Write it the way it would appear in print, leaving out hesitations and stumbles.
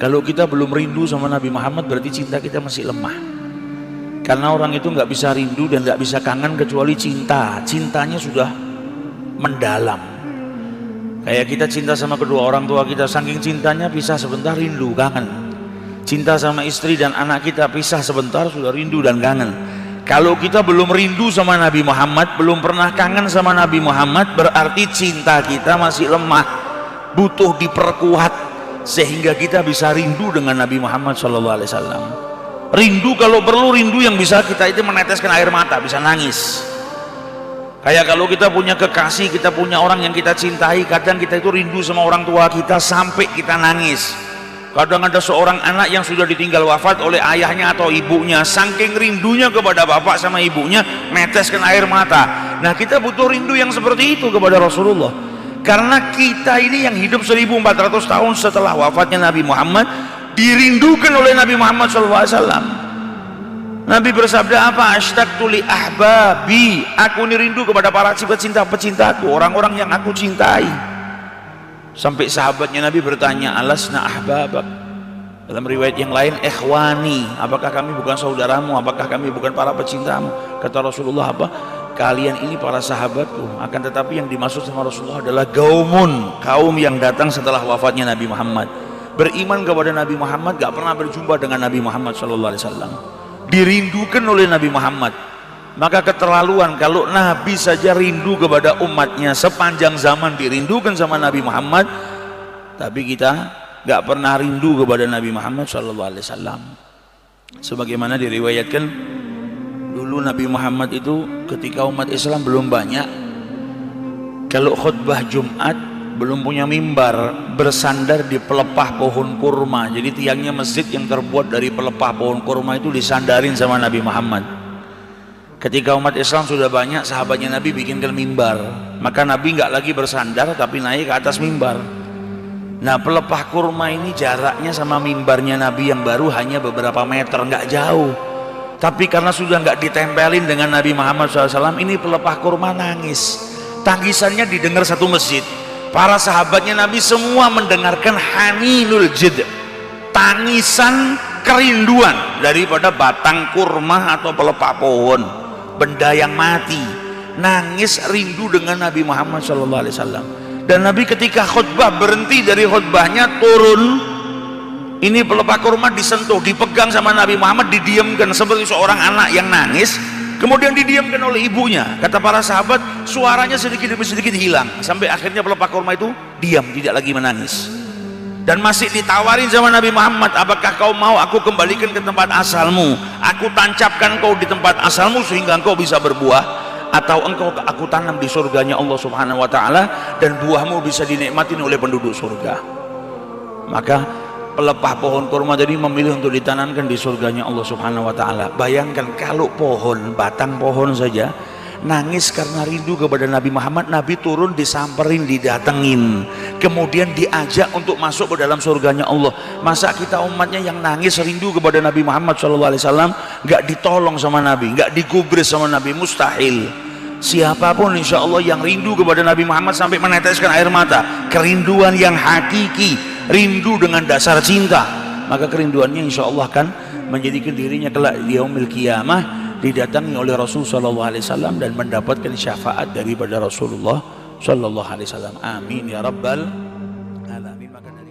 Kalau kita belum rindu sama Nabi Muhammad berarti cinta kita masih lemah. Karena orang itu nggak bisa rindu dan nggak bisa kangen kecuali cintanya sudah mendalam. Kayak kita cinta sama kedua orang tua kita, saking cintanya pisah sebentar rindu kangen. Cinta sama istri dan anak kita pisah sebentar sudah rindu dan kangen. Kalau kita belum rindu sama Nabi Muhammad, belum pernah kangen sama Nabi Muhammad, berarti cinta kita masih lemah, butuh diperkuat sehingga kita bisa rindu dengan Nabi Muhammad SAW. Rindu kalau perlu, rindu yang bisa kita itu meneteskan air mata, bisa nangis. Kayak kalau kita punya kekasih, kita punya orang yang kita cintai, kadang kita itu rindu sama orang tua kita sampai kita nangis. Kadang ada seorang anak yang sudah ditinggal wafat oleh ayahnya atau ibunya, saking rindunya kepada bapak sama ibunya, meneteskan air mata. Nah, kita butuh rindu yang seperti itu kepada Rasulullah. Karena kita ini yang hidup 1400 tahun setelah wafatnya Nabi Muhammad, dirindukan oleh Nabi Muhammad SAW. Nabi bersabda apa? Ashtaqtu li ahbabi, aku ini rindu kepada para pecinta-pecintaku, orang-orang yang aku cintai. Sampai sahabatnya Nabi bertanya, alasna ahbabak, dalam riwayat yang lain ikhwani, apakah kami bukan saudaramu, apakah kami bukan para pecintamu? Kata Rasulullah apa? Kalian ini para sahabatku. Akan tetapi yang dimaksud sama Rasulullah adalah kaum yang datang setelah wafatnya Nabi Muhammad, beriman kepada Nabi Muhammad, gak pernah berjumpa dengan Nabi Muhammad SAW, dirindukan oleh Nabi Muhammad. Maka keterlaluan kalau Nabi saja rindu kepada umatnya, sepanjang zaman dirindukan sama Nabi Muhammad, tapi kita gak pernah rindu kepada Nabi Muhammad SAW. Sebagaimana diriwayatkan dulu Nabi Muhammad itu ketika umat Islam belum banyak, kalau khutbah Jumat belum punya mimbar, bersandar di pelepah pohon kurma. Jadi tiangnya masjid yang terbuat dari pelepah pohon kurma itu disandarin sama Nabi Muhammad. Ketika umat Islam sudah banyak, sahabatnya Nabi bikinkan mimbar, maka Nabi nggak lagi bersandar tapi naik ke atas mimbar. Nah, pelepah kurma ini jaraknya sama mimbarnya Nabi yang baru hanya beberapa meter, nggak jauh. Tapi karena sudah nggak ditempelin dengan Nabi Muhammad SAW, ini pelepah kurma nangis. Tangisannya didengar satu masjid. Para sahabatnya Nabi semua mendengarkan haninul jid, tangisan kerinduan daripada batang kurma atau pelepah pohon, benda yang mati. Nangis rindu dengan Nabi Muhammad SAW. Dan Nabi ketika khutbah berhenti dari khutbahnya, turun. Ini pelepah kurma disentuh, dipegang sama Nabi Muhammad, didiamkan seperti seorang anak yang nangis, kemudian didiamkan oleh ibunya. Kata para sahabat, suaranya sedikit demi sedikit hilang, sampai akhirnya pelepah kurma itu diam, tidak lagi menangis. Dan masih ditawarin sama Nabi Muhammad, apakah kau mau aku kembalikan ke tempat asalmu, aku tancapkan kau di tempat asalmu sehingga engkau bisa berbuah, atau aku tanam di surganya Allah Subhanahu wa Ta'ala dan buahmu bisa dinikmatin oleh penduduk surga. Maka pelepah pohon kurma tadi memilih untuk ditanamkan di surganya Allah Subhanahu wa Ta'ala. Bayangkan kalau pohon, batang pohon saja nangis karena rindu kepada Nabi Muhammad, Nabi turun disamperin, didatengin, kemudian diajak untuk masuk ke dalam surganya Allah. Masa kita umatnya yang nangis rindu kepada Nabi Muhammad SAW nggak ditolong sama Nabi, nggak digubris sama Nabi? Mustahil. Siapapun insya Allah yang rindu kepada Nabi Muhammad sampai meneteskan air mata, kerinduan yang hakiki, rindu dengan dasar cinta, maka kerinduannya insya Allah akan menjadikan dirinya kelak di yaumil qiyamah didatangi oleh Rasul SAW dan mendapatkan syafaat daripada Rasulullah SAW. Amin ya rabbal alamin. Maka dari